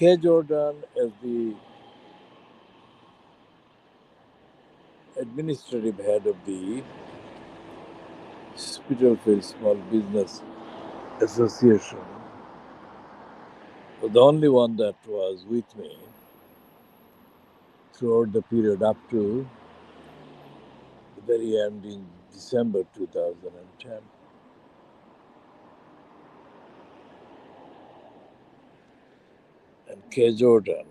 K. Jordan, as the administrative head of the Spitalfield Small Business Association, was the only one that was with me throughout the period up to the very end in December 2010. And K. Jordan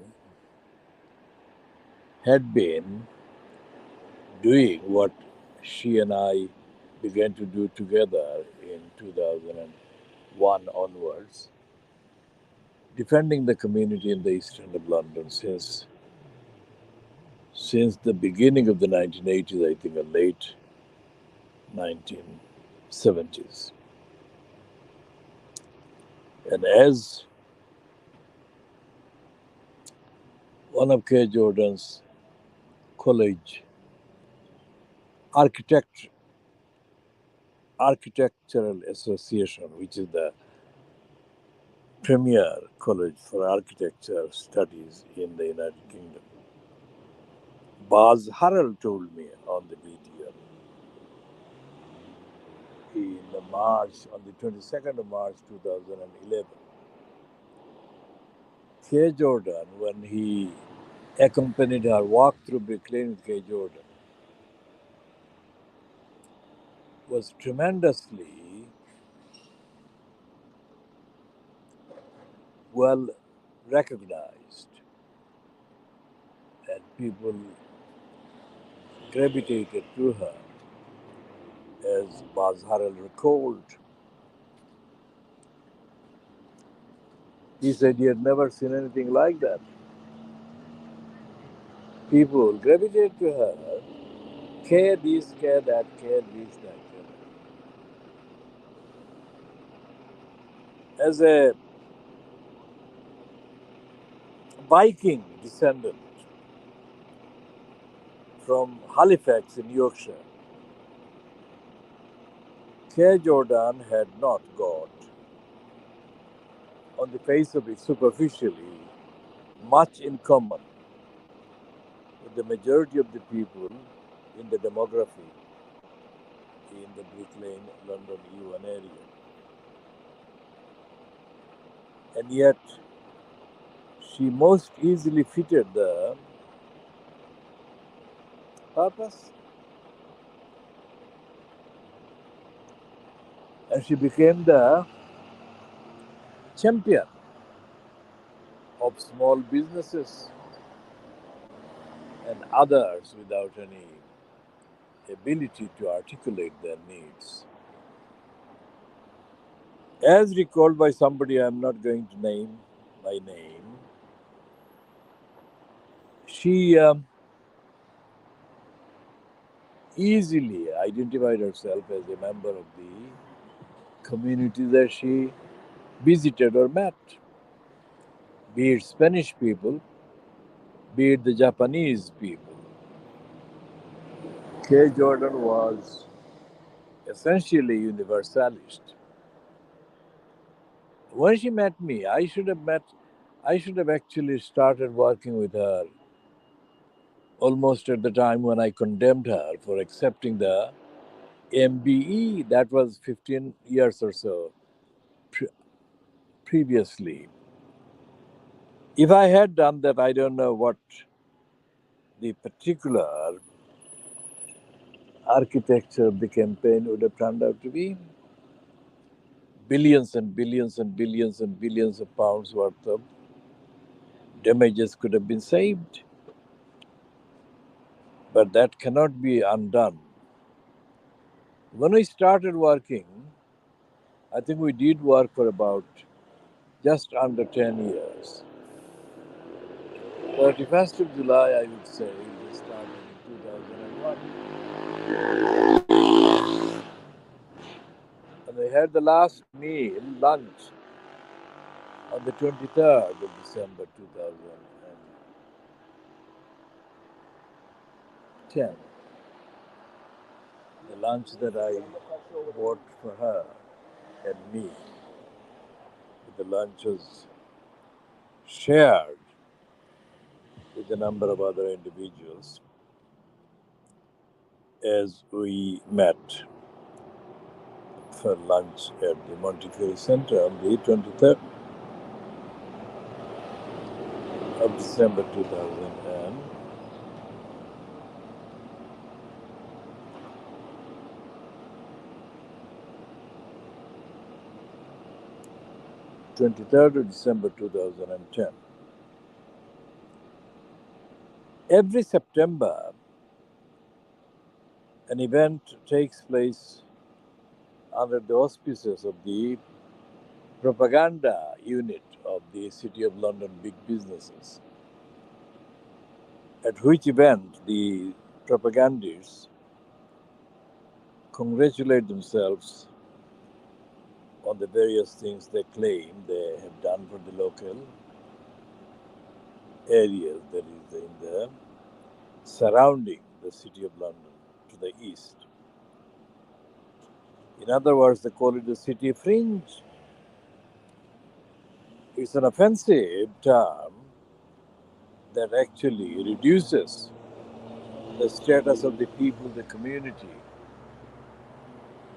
had been doing what she and I began to do together in 2001 onwards, defending the community in the east end of London since the beginning of the 1980s, I think, the late 1970s. And as one of K. Jordan's college architectural association, which is the premier college for architecture studies in the United Kingdom, Baz Harrell told me on the video on the 22nd of March 2011, K. Jordan, when he accompanied her walk through Brick Lane with K. Jordan, was tremendously well recognized, and people gravitated to her, as Baz Harrell recalled. He said he had never seen anything like that. People gravitated to her, care this, care that, care this, that, care that. As a Viking descendant from Halifax in Yorkshire, K. Jordan had not got, on the face of it superficially, much in common with the majority of the people in the demography in the Brick Lane, London E1 area. And yet, she most easily fitted the purpose, and she became the champion of small businesses and others without any ability to articulate their needs. As recalled by somebody I'm not going to name by name, she easily identified herself as a member of the community that she visited or met, be it Spanish people, be it the Japanese people. K. Jordan was essentially universalist. When she met me, I should have actually started working with her almost at the time when I condemned her for accepting the MBE. That was 15 years or so previously. If I had done that, I don't know what the particular architecture of the campaign would have turned out to be. Billions and billions and billions and billions of pounds worth of damages could have been saved. But that cannot be undone. When we started working, I think we did work for about just under 10 years. 31st of July, I would say, we started in 2001. And we had the last meal, lunch, on the 23rd of December 2010. The lunch that I bought for her and me, the lunch was shared with a number of other individuals as we met for lunch at the Montefiore Center on the 23rd of December 23rd of December 2010. Every September, an event takes place under the auspices of the propaganda unit of the City of London Big Businesses, at which event the propagandists congratulate themselves on the various things they claim they have done for the local areas, that is, in the surrounding the City of London to the east. In other words, they call it the city fringe. It's an offensive term that actually reduces the status of the people, the community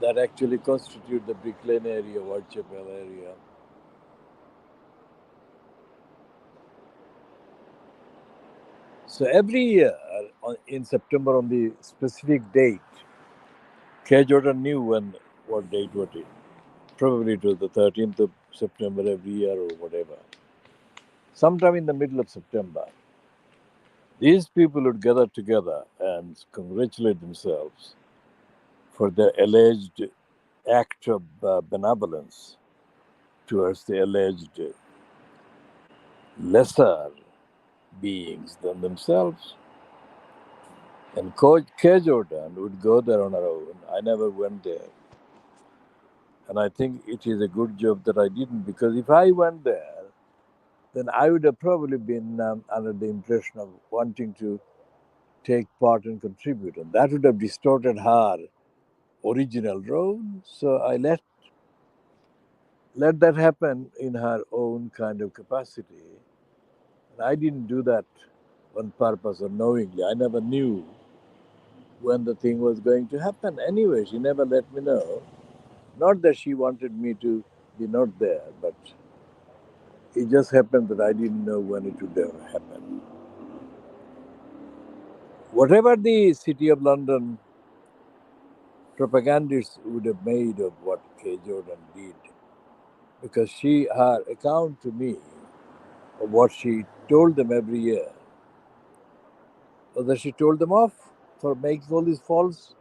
that actually constitute the Brick Lane area, Whitechapel area. So every year in September, on the specific date, K. Jordan knew what date was it. Probably it was the 13th of September every year or whatever. Sometime in the middle of September, these people would gather together and congratulate themselves for their alleged act of benevolence towards the alleged lesser beings than themselves. And Coach K. Jordan would go there on her own. I never went there. And I think it is a good job that I didn't, because if I went there, then I would have probably been under the impression of wanting to take part and contribute. And that would have distorted her original role. So I let that happen in her own kind of capacity. And I didn't do that on purpose or knowingly. I never knew when the thing was going to happen. Anyway, she never let me know. Not that she wanted me to be not there, but it just happened that I didn't know when it would have happened. Whatever the City of London propagandists would have made of what K. Jordan did, because her account to me of what she told them every year was that she told them off for making all these false,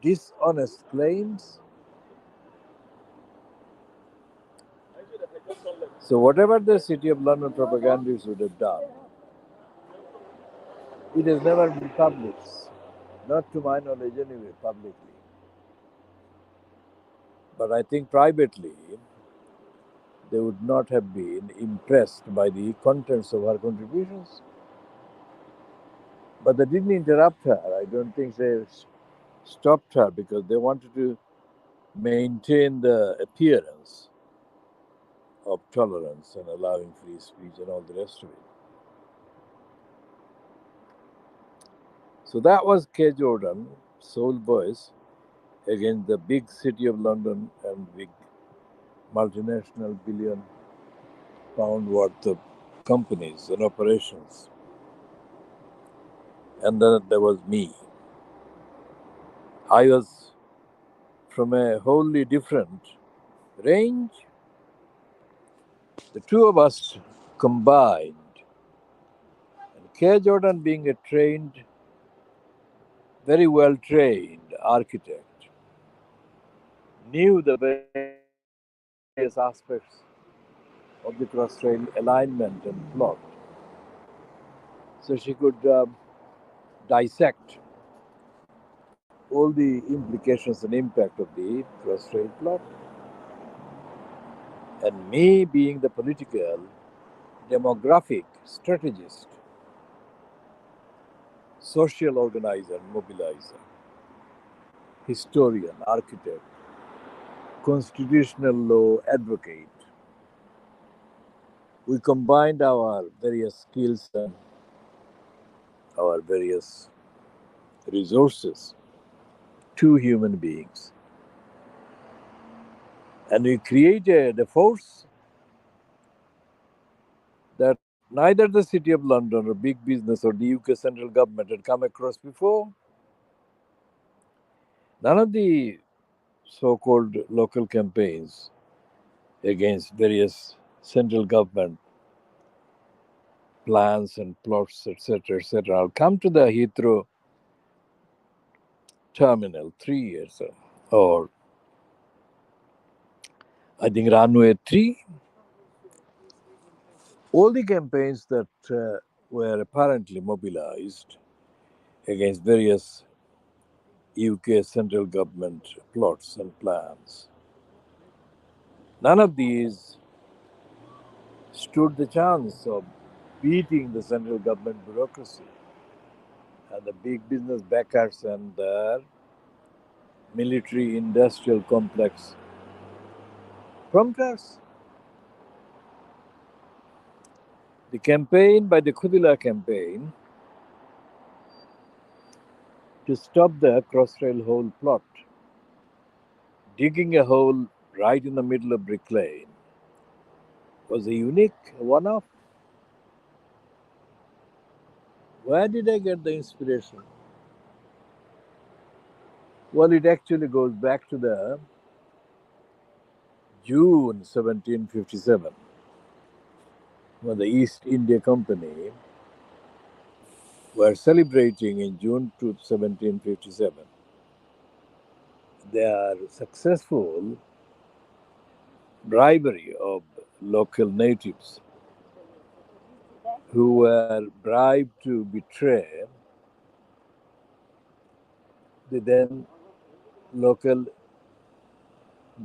dishonest claims. So whatever the City of London propagandists would have done, it has never been published, not to my knowledge anyway, publicly. But I think privately, they would not have been impressed by the contents of her contributions. But they didn't interrupt her. I don't think they stopped her because they wanted to maintain the appearance of tolerance and allowing free speech and all the rest of it. So that was K. Jordan, sole voice against the big City of London and big multinational £1 billion worth of companies and operations. And then there was me. I was from a wholly different range. The two of us combined, and K. Jordan being a very well trained architect, knew the various aspects of the cross rail alignment and plot. So she could dissect all the implications and impact of the cross rail plot. And me being the political, demographic strategist, social organizer, mobilizer, historian, architect, constitutional law advocate, We combined our various skills and our various resources, two human beings, and we created a force that neither the City of London or big business or the UK central government had come across before. None of the so called local campaigns against various central government plans and plots, etc., etc. I'll come to the Heathrow terminal 3 years ago, or I think runway 3. All the campaigns that were apparently mobilized against various UK central government plots and plans, none of these stood the chance of beating the central government bureaucracy and the big business backers and their military industrial complex promoters. The campaign by the Khoodeelaar campaign to stop the Crossrail hole plot, digging a hole right in the middle of Brick Lane, was a unique one off. Where did I get the inspiration? Well, it actually goes back to the June 1757, when the East India Company were celebrating in June 1757 their successful bribery of local natives who were bribed to betray the then local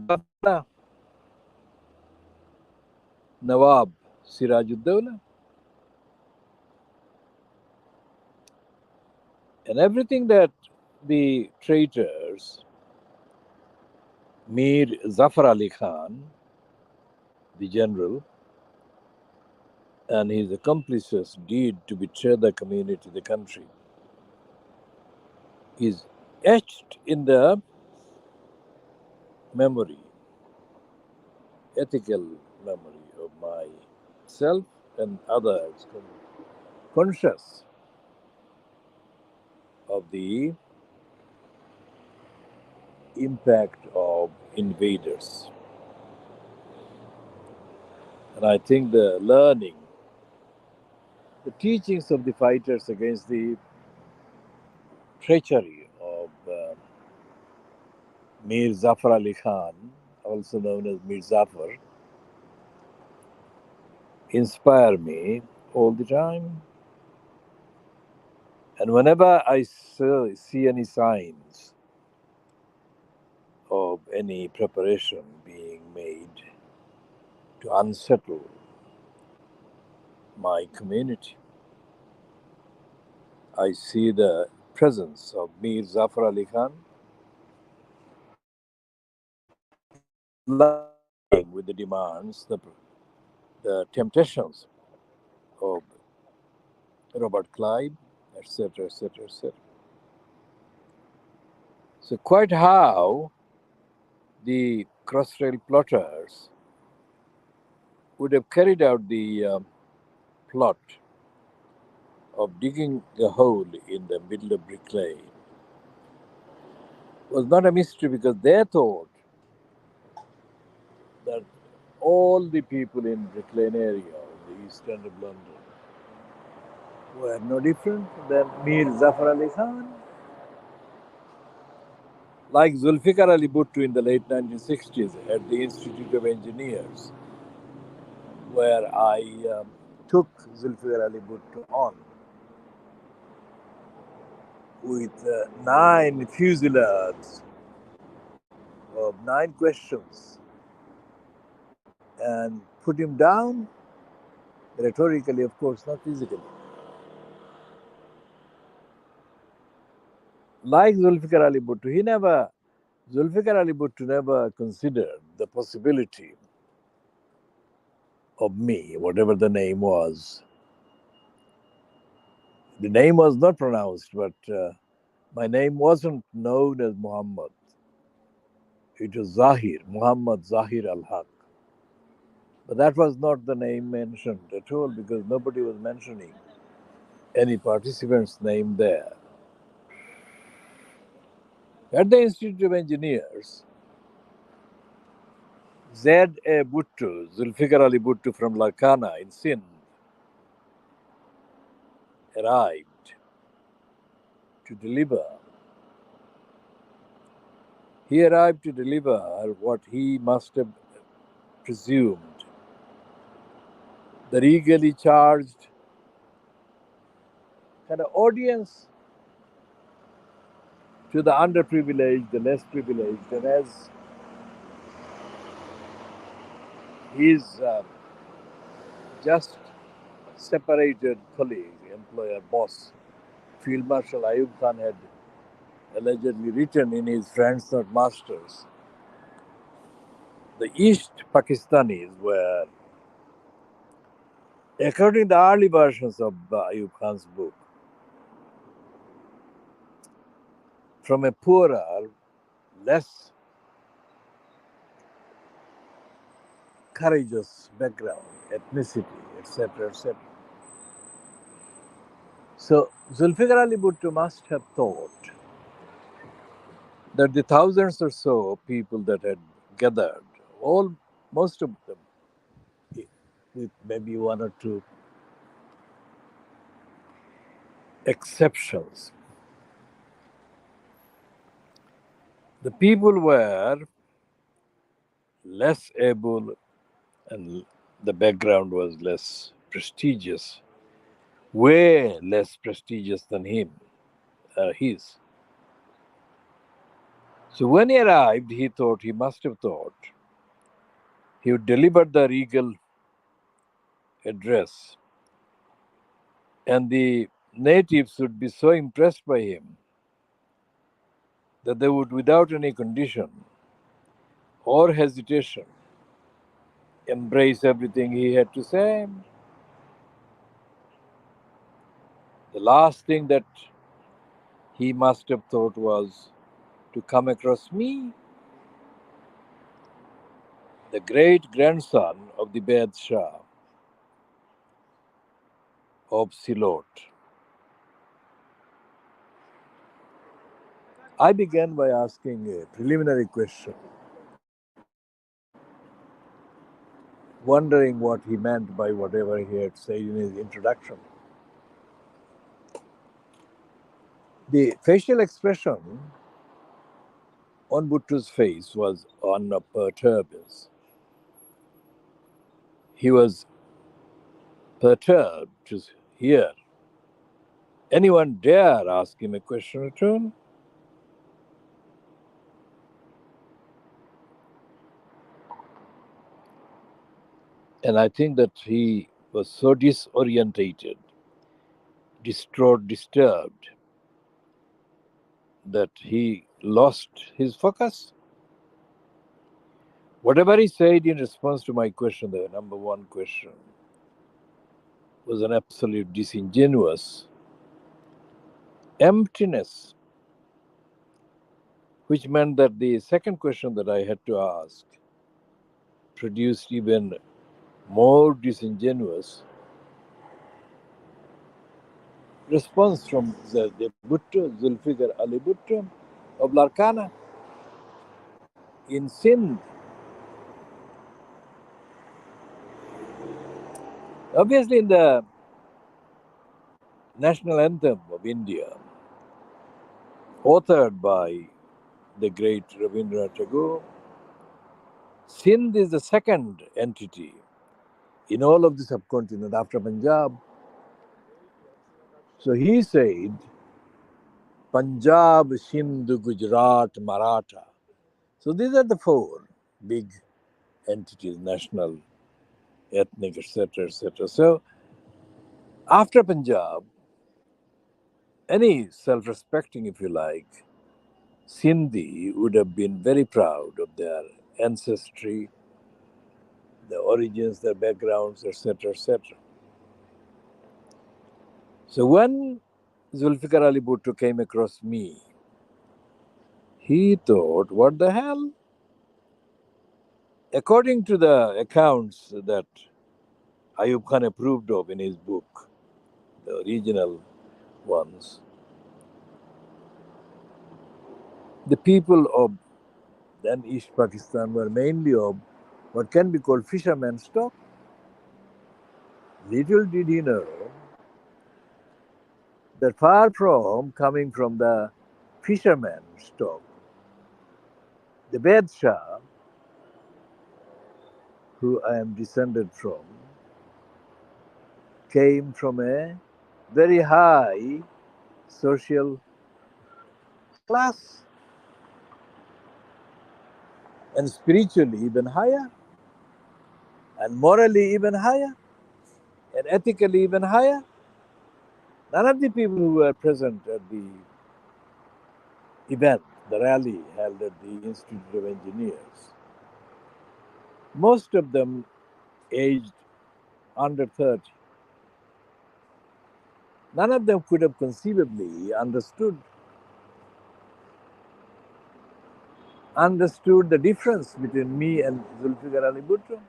governor, Nawab Sirajuddaulah. And everything that the traitors, Mir Zafar Ali Khan, the general, and his accomplices did to betray the community, the country, is etched in the memory, ethical memory of myself and others, conscious of the impact of invaders. And I think the learning, the teachings of the fighters against the treachery of Mir Zafar Ali Khan, also known as Mir Zafar, inspire me all the time. And whenever I see any signs of any preparation being made to unsettle my community, I see the presence of Mir Zafar Ali Khan lying with the demands, the temptations of Robert Clive, etc., etc., etc. So, quite how the Crossrail plotters would have carried out the plot of digging a hole in the middle of Brick Lane was not a mystery, because they thought that all the people in Brick Lane area, in the east end of London, were no different than Mir Zafar Ali Khan. Like Zulfikar Ali Bhutto in the late 1960s at the Institute of Engineers, where I took Zulfikar Ali Bhutto on with 9 fusillades of 9 questions and put him down rhetorically, of course, not physically. Like Zulfikar Ali Bhutto, Zulfikar Ali Bhutto never considered the possibility of me, whatever the name was. The name was not pronounced, but my name wasn't known as Muhammad. It was Zahir, Muhammad Zahir al Haq. But that was not the name mentioned at all because nobody was mentioning any participant's name there. At the Institute of Engineers, Z.A. Bhutto, Zulfikar Ali Bhutto from Larkana in Sindh, arrived to deliver. He arrived to deliver what he must have presumed the regally charged kind of audience to the underprivileged, the less privileged. And as his just separated colleague, employer, boss, Field Marshal Ayub Khan had allegedly written in his Friends Not Masters, the East Pakistanis were, according to the early versions of Ayub Khan's book, from a poorer, less courageous background, ethnicity, etc., etc. So Zulfikar Ali Bhutto must have thought that the thousands or so people that had gathered, most of them, with maybe one or two exceptions, the people were less able and the background was less prestigious, way less prestigious than his. So when he arrived, he must have thought, he would deliver the regal address, and the natives would be so impressed by him that they would, without any condition or hesitation, embrace everything he had to say. The last thing that he must have thought was to come across me, the great grandson of the Bed Shah of Silot. I began by asking a preliminary question, wondering what he meant by whatever he had said in his introduction. The facial expression on Bhutto's face was unperturbed. He was perturbed to hear anyone dare ask him a question at all. And I think that he was so disorientated, distraught, disturbed, that he lost his focus. Whatever he said in response to my question, the number one question, was an absolute disingenuous emptiness, which meant that the second question that I had to ask produced even more disingenuous response from the Bhutto, Zulfikar Ali Bhutto of Larkana in Sindh. Obviously, in the national anthem of India, authored by the great Rabindranath Tagore, Sindh is the second entity in all of the subcontinent after Punjab. So he said, Punjab, Sindh, Gujarat, Maratha. So these are the four big entities, national, ethnic, etc., etc. So after Punjab, any self-respecting, if you like, Sindhi would have been very proud of their ancestry, their origins, their backgrounds, etc., etc. So when Zulfikar Ali Bhutto came across me, he thought, what the hell? According to the accounts that Ayub Khan approved of in his book, the original ones, the people of then East Pakistan were mainly of what can be called fisherman stock. Little did he know that far from coming from the fisherman stock, the Bedshah, who I am descended from, came from a very high social class and spiritually even higher and morally even higher and ethically even higher. None of the people who were present at the event, the rally held at the Institute of Engineers, most of them aged under 30. None of them could have conceivably understood the difference between me and Zulfikar Ali Bhutto.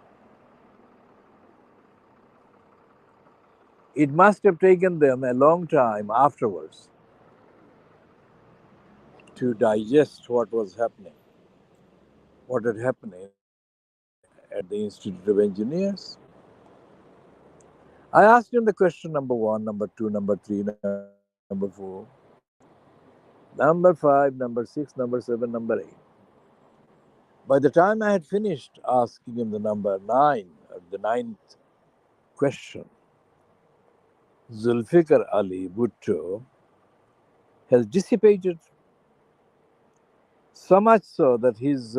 It must have taken them a long time afterwards to digest what was happening, what had happened at the Institute of Engineers. I asked him the question number one, number two, number three, number four, number five, number six, number seven, number eight. By the time I had finished asking him the number nine, the ninth question, Zulfikar Ali Bhutto has dissipated, so much so that his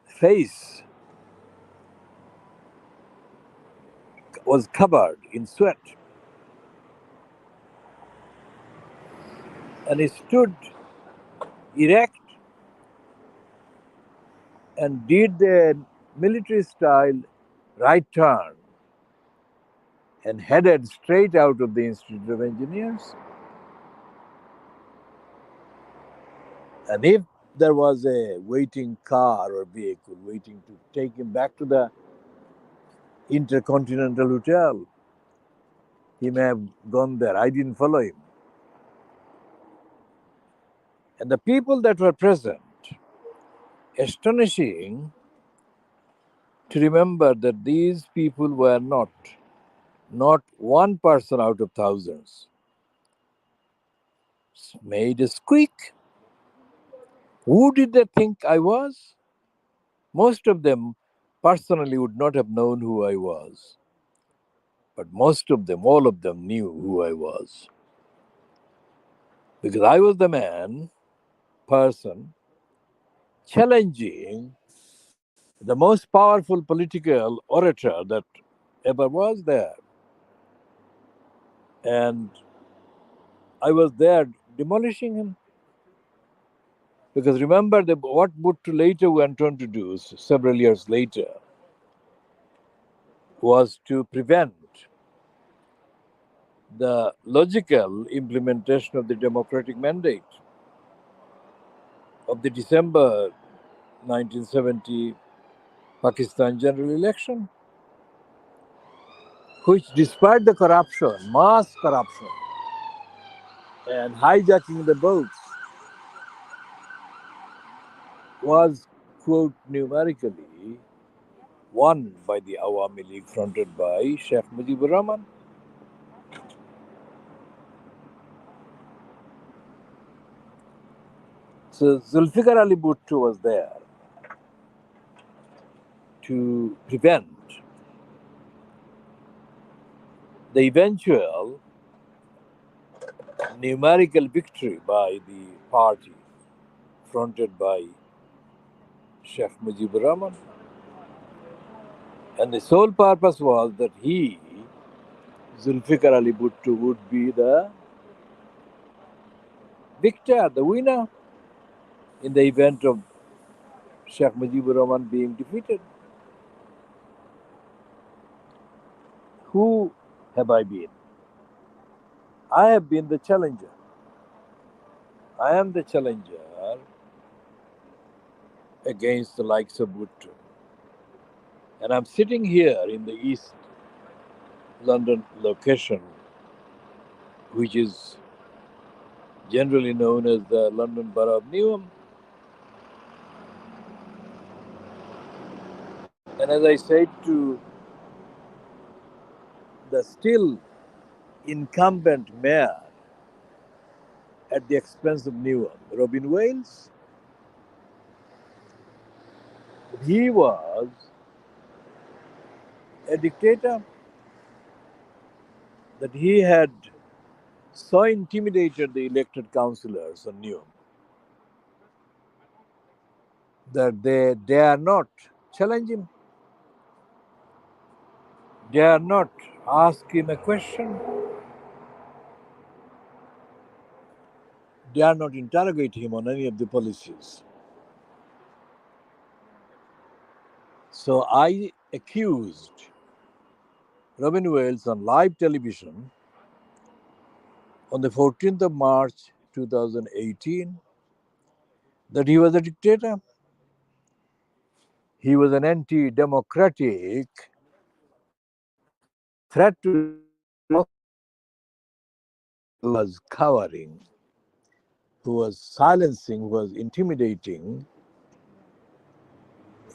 face was covered in sweat. And he stood erect and did the military style right turn and headed straight out of the Institute of Engineers. And if there was a waiting car or vehicle waiting to take him back to the Intercontinental Hotel, he may have gone there. I didn't follow him. And the people that were present, astonishing to remember that these people were not one person out of thousands, made a squeak. Who did they think I was? Most of them personally would not have known who I was, but most of them, all of them, knew who I was. Because I was the person, challenging the most powerful political orator that ever was there. And I was there demolishing him. Because remember, what Bhutto later went on to do, several years later, was to prevent the logical implementation of the democratic mandate of the December 1970 Pakistan general election, which, despite the corruption, mass corruption, and hijacking the votes, was, quote, numerically won by the Awami League fronted by Sheikh Mujibur Rahman. So Zulfikar Ali Bhutto was there to prevent the eventual numerical victory by the party fronted by Sheikh Mujibur Rahman. And the sole purpose was that he, Zulfikar Ali Bhutto, would be the victor, the winner in the event of Sheikh Mujibur Rahman being defeated. Who have I been? I have been the challenger. I am the challenger against the likes of Bhutto. And I'm sitting here in the East London location, which is generally known as the London Borough of Newham. And as I said to the still incumbent mayor at the expense of Newham, Robin Wales, he was a dictator, that he had so intimidated the elected councillors on Newham that they dare not challenge him, dare not ask him a question, dare not interrogate him on any of the policies. So I accused Robin Wales on live television on the 14th of March 2018 that he was a dictator. He was an anti democratic threat to who was cowering, who was silencing, who was intimidating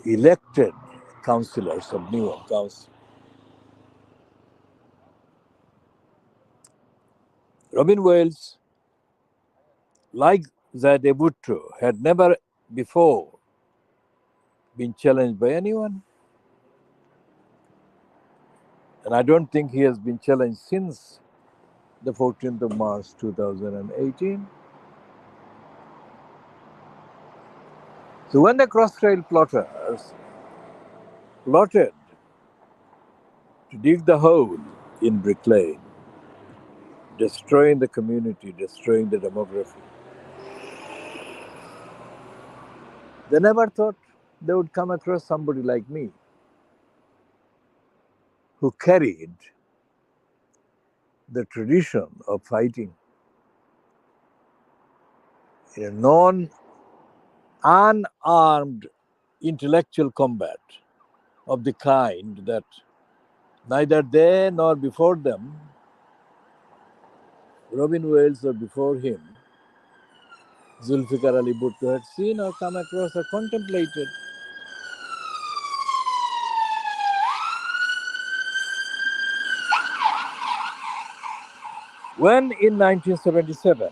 elected councillors of Newham Council. Robin Wales, like Zade Bhutto, had never before been challenged by anyone. And I don't think he has been challenged since the 14th of March 2018. So when the cross-trail plotters plotted to dig the hole in Brick Lane, destroying the community, destroying the demography, they never thought they would come across somebody like me who carried the tradition of fighting in a unarmed intellectual combat of the kind that neither they nor before them, Robin Wales or before him, Zulfikar Ali Bhutto had seen or come across or contemplated. When in 1977,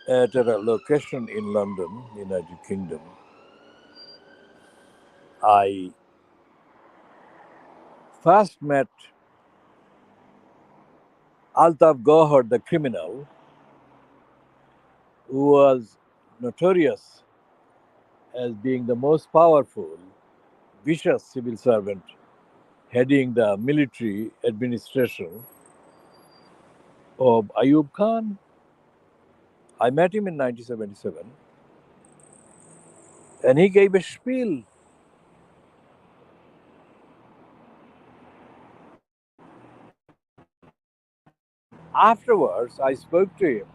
at a location in London, United Kingdom, I first met Altaf Gohar, the criminal, who was notorious as being the most powerful, vicious civil servant heading the military administration of Ayub Khan. I met him in 1977 and he gave a spiel. Afterwards, I spoke to him,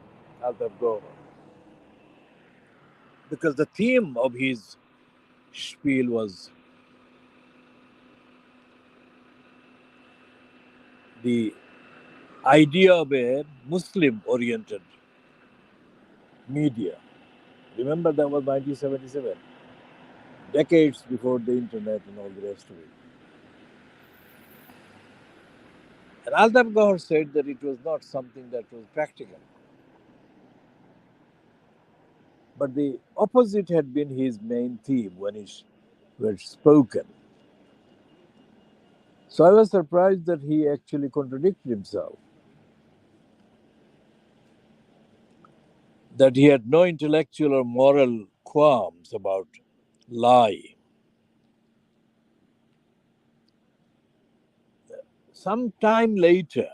Altaf Gohar, because the theme of his spiel was the idea of a Muslim oriented media. Remember, that was 1977, decades before the internet and all the rest of it. And Altaf Gohar said that it was not something that was practical. But the opposite had been his main theme when he was spoken. So I was surprised that he actually contradicted himself. That he had no intellectual or moral qualms about lie. Some time later,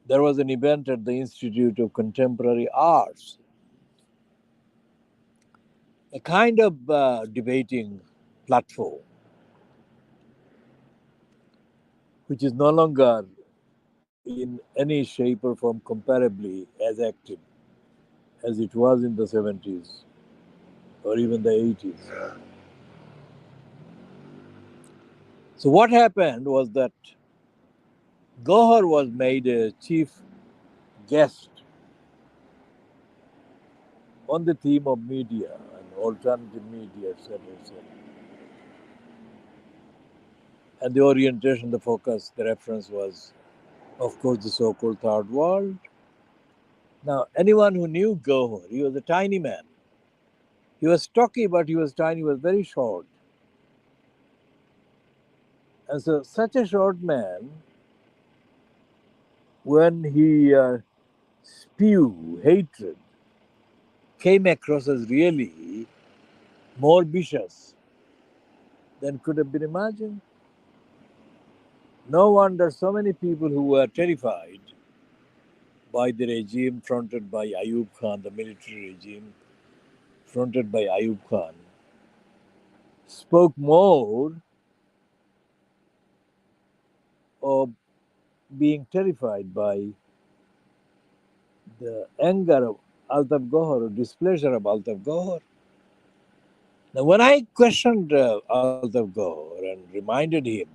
there was an event at the Institute of Contemporary Arts a kind of debating platform which is no longer in any shape or form comparably as active as it was in the 70s or even the 80s. So, what happened was that Gohar was made a chief guest on the theme of media and alternative media, etc., etc. And the orientation, the focus, the reference was, of course, the so called third world. Now, anyone who knew Gohar, he was a tiny man. He was stocky, but he was tiny, he was very short. And so, such a short man, when he spewed hatred, came across as really more vicious than could have been imagined. No wonder so many people who were terrified by the regime fronted by Ayub Khan, the military regime fronted by Ayub Khan, spoke more of being terrified by the anger of Altaf Gohar or displeasure of Altaf Gohar. Now, when I questioned Altaf Gohar and reminded him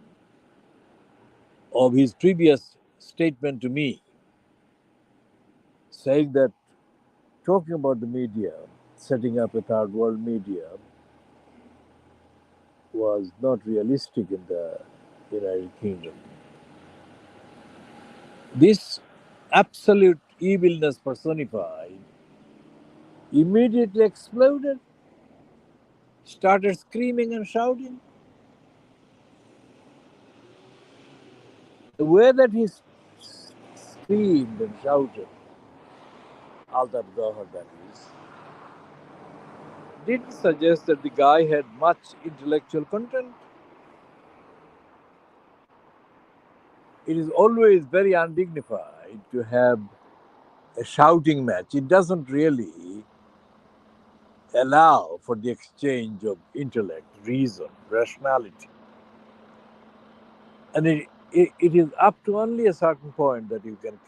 of his previous statement to me, saying that talking about the media, setting up a third world media, was not realistic in the United Kingdom. This absolute evilness personified immediately exploded, started screaming and shouting. The way that he screamed and shouted, Altaf Gohar that is, didn't suggest that the guy had much intellectual content. It is always very undignified to have a shouting match. It doesn't really allow for the exchange of intellect, reason, rationality. And it is up to only a certain point that you can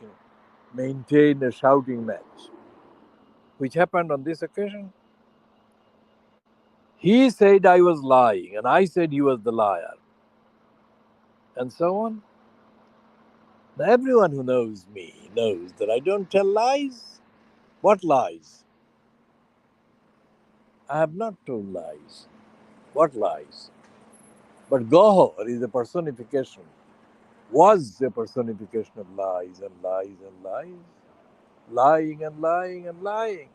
maintain a shouting match, which happened on this occasion. He said I was lying, and I said he was the liar, and so on. Now, everyone who knows me knows that I don't tell lies. What lies? I have not told lies. What lies? But Gohar is a personification, was a personification of lies and lies and lies, lying and lying and lying.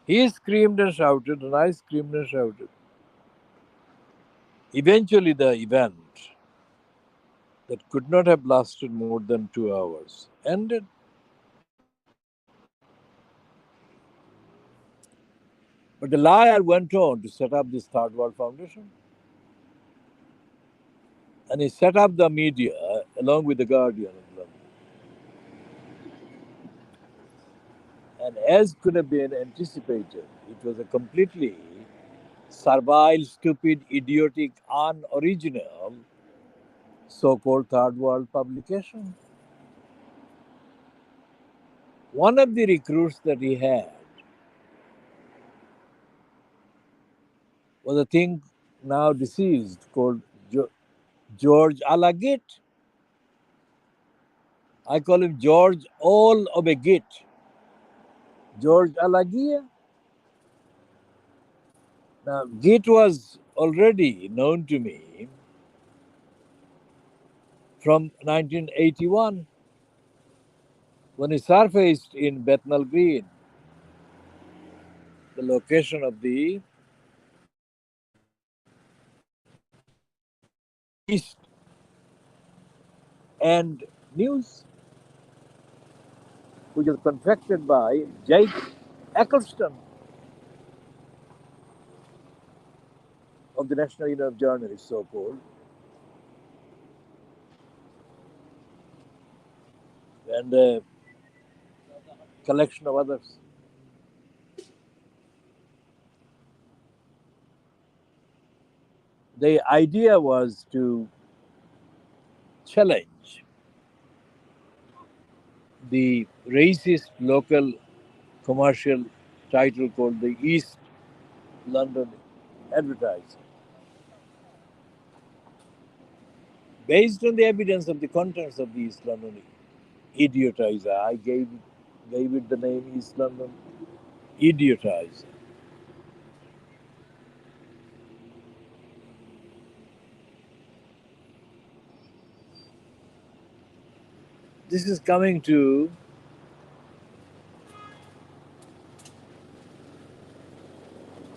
He screamed and shouted, and I screamed and shouted. Eventually, the event that could not have lasted more than 2 hours ended. But the liar went on to set up this Third World Foundation. And he set up the media along with the Guardian in London. And as could have been anticipated, it was a completely servile, stupid, idiotic, unoriginal so called Third World publication. One of the recruits that he had was a thing now deceased called George Alagit. I call him George All of a Git. George Alagia. Now, Git was already known to me from 1981 when he surfaced in Bethnal Green, the location of the East End News, which was confected by Jake Eccleston of the National Union of Journalists, so called, and a collection of others. The idea was to challenge the racist local commercial title called the East London Advertiser. Based on the evidence of the contents of the East London Idiotizer, I gave it the name East London Idiotizer. This is coming to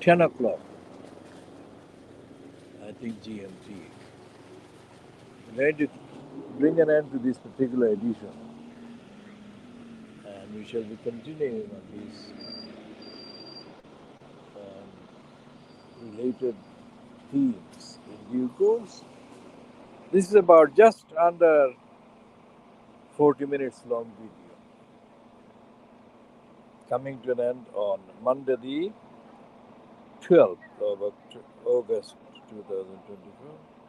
10 o'clock, I think GMT. I'm going to bring an end to this particular edition, and we shall be continuing on these related themes in due course. This is about just under 40 minutes long video, coming to an end on Monday the 12th of August 2024.